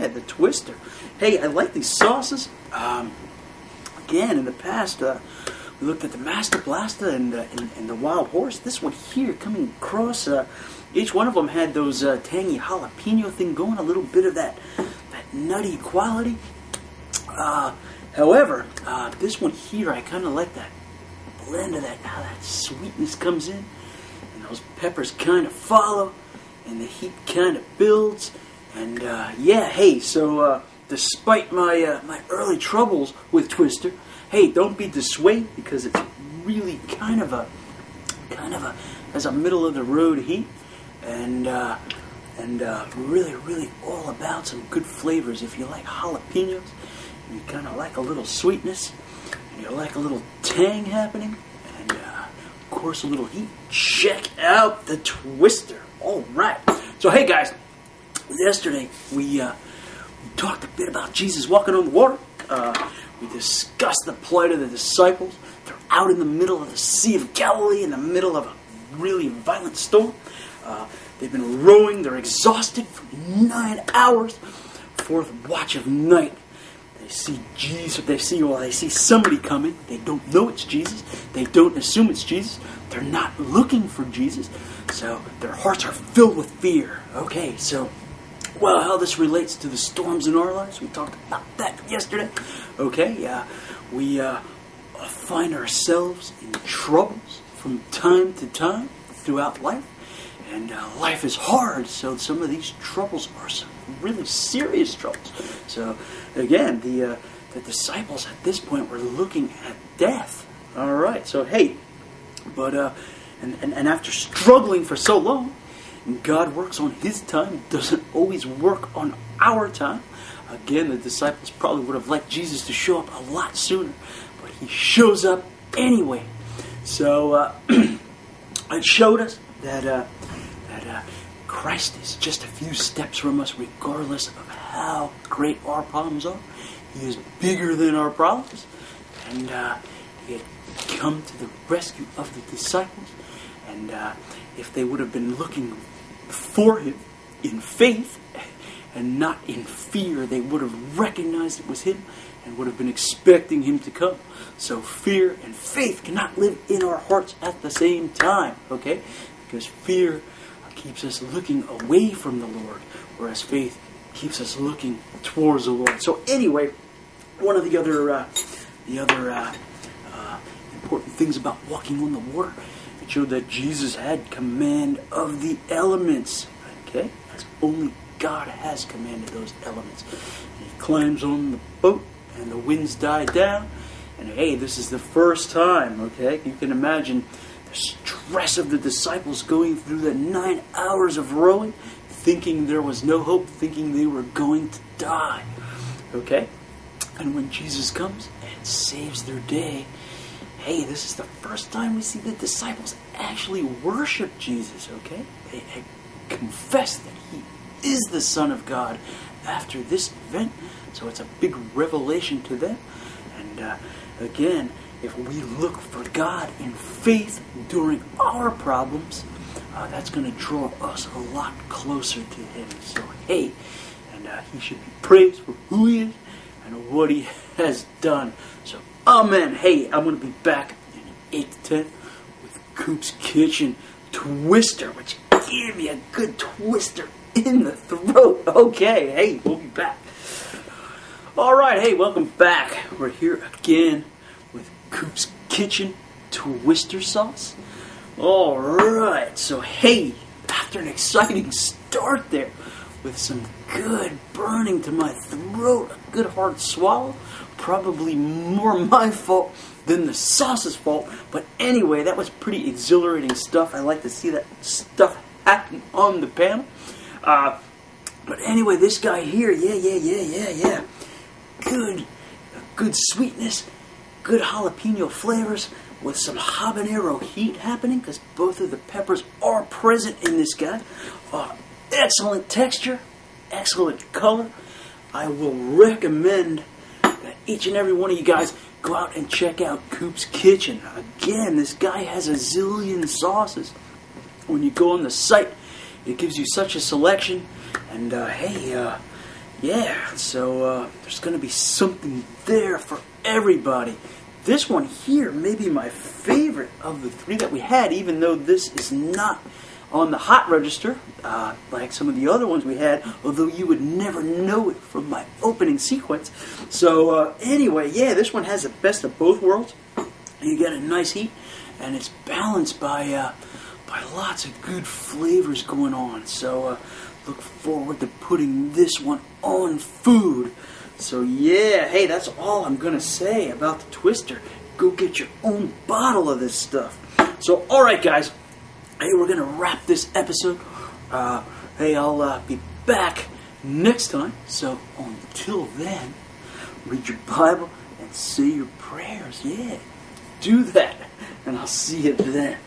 yeah, the Twister. Hey, I like these sauces. Again, in the past, we looked at the Master Blaster and the Wild Horse. This one here coming across, each one of them had those tangy jalapeno thing going, a little bit of that nutty quality. However, this one here, I kind of like that blend of that, how that sweetness comes in, and those peppers kind of follow, and the heat kind of builds. And yeah, hey, so despite my my early troubles with Twister, hey, don't be dissuaded, because it's really kind of a has a middle of the road heat, and really all about some good flavors. If you like jalapenos, and you kind of like a little sweetness, and you like a little tang happening, and of course a little heat, check out the Twister. All right. So hey guys, yesterday we talked a bit about Jesus walking on the water. We discussed the plight of the disciples. They're out in the middle of the Sea of Galilee, in the middle of a really violent storm. They've been rowing. They're exhausted for 9 hours. Fourth watch of night. They see Jesus. They see somebody coming. They don't know it's Jesus. They don't assume it's Jesus. They're not looking for Jesus. So their hearts are filled with fear. Okay, so, well, how this relates to the storms in our lives, we talked about that yesterday. Okay, we find ourselves in troubles from time to time throughout life. And life is hard, so some of these troubles are some really serious troubles. So, again, the disciples at this point were looking at death. All right, so hey, but and after struggling for so long, God works on His time, doesn't always work on our time. Again, the disciples probably would have liked Jesus to show up a lot sooner, but He shows up anyway. So it showed us that Christ is just a few steps from us, regardless of how great our problems are. He is bigger than our problems, and He had come to the rescue of the disciples. And if they would have been looking for Him in faith and not in fear, they would have recognized it was Him and would have been expecting Him to come. So fear and faith cannot live in our hearts at the same time, okay? Because fear keeps us looking away from the Lord, whereas faith keeps us looking towards the Lord. So anyway, one of the other important things about walking on the water, it showed that Jesus had command of the elements. Okay, as only God has commanded those elements. And He climbs on the boat, and the winds die down. And hey, this is the first time. Okay, you can imagine the stress of the disciples going through the 9 hours of rowing, thinking there was no hope, thinking they were going to die. Okay? And when Jesus comes and saves their day, hey, this is the first time we see the disciples actually worship Jesus, okay? They confess that He is the Son of God after this event, so it's a big revelation to them. And again, if we look for God in faith during our problems, that's going to draw us a lot closer to Him. So, hey, and He should be praised for who He is and what He has done. So, amen. Hey, I'm going to be back in 8 to 10 with Coop's Kitchen Twister, which gave me a good twister in the throat. Okay, hey, we'll be back. All right, hey, welcome back. We're here again with Coop's Kitchen Twister sauce. All right, so hey, after an exciting start there with some good burning to my throat, a good hard swallow, probably more my fault than the sauce's fault, but anyway, that was pretty exhilarating stuff. I like to see that stuff happen on the panel. But anyway, this guy here, yeah. Good sweetness, good jalapeno flavors with some habanero heat happening because both of the peppers are present in this guy. Excellent texture, excellent color. I will recommend that each and every one of you guys go out and check out Coop's Kitchen. Again, this guy has a zillion sauces. When you go on the site, it gives you such a selection. And hey, yeah, so there's going to be something there for everybody. This one here may be my favorite of the three that we had, even though this is not on the hot register like some of the other ones we had, although you would never know it from my opening sequence. So anyway, yeah, this one has the best of both worlds. You get a nice heat, and it's balanced by lots of good flavors going on. So look forward to putting this one on food. So yeah, hey, that's all I'm going to say about the Twister. Go get your own bottle of this stuff. So alright guys, hey, we're going to wrap this episode. Hey, I'll be back next time. So until then, read your Bible and say your prayers. Yeah, do that. And I'll see you then.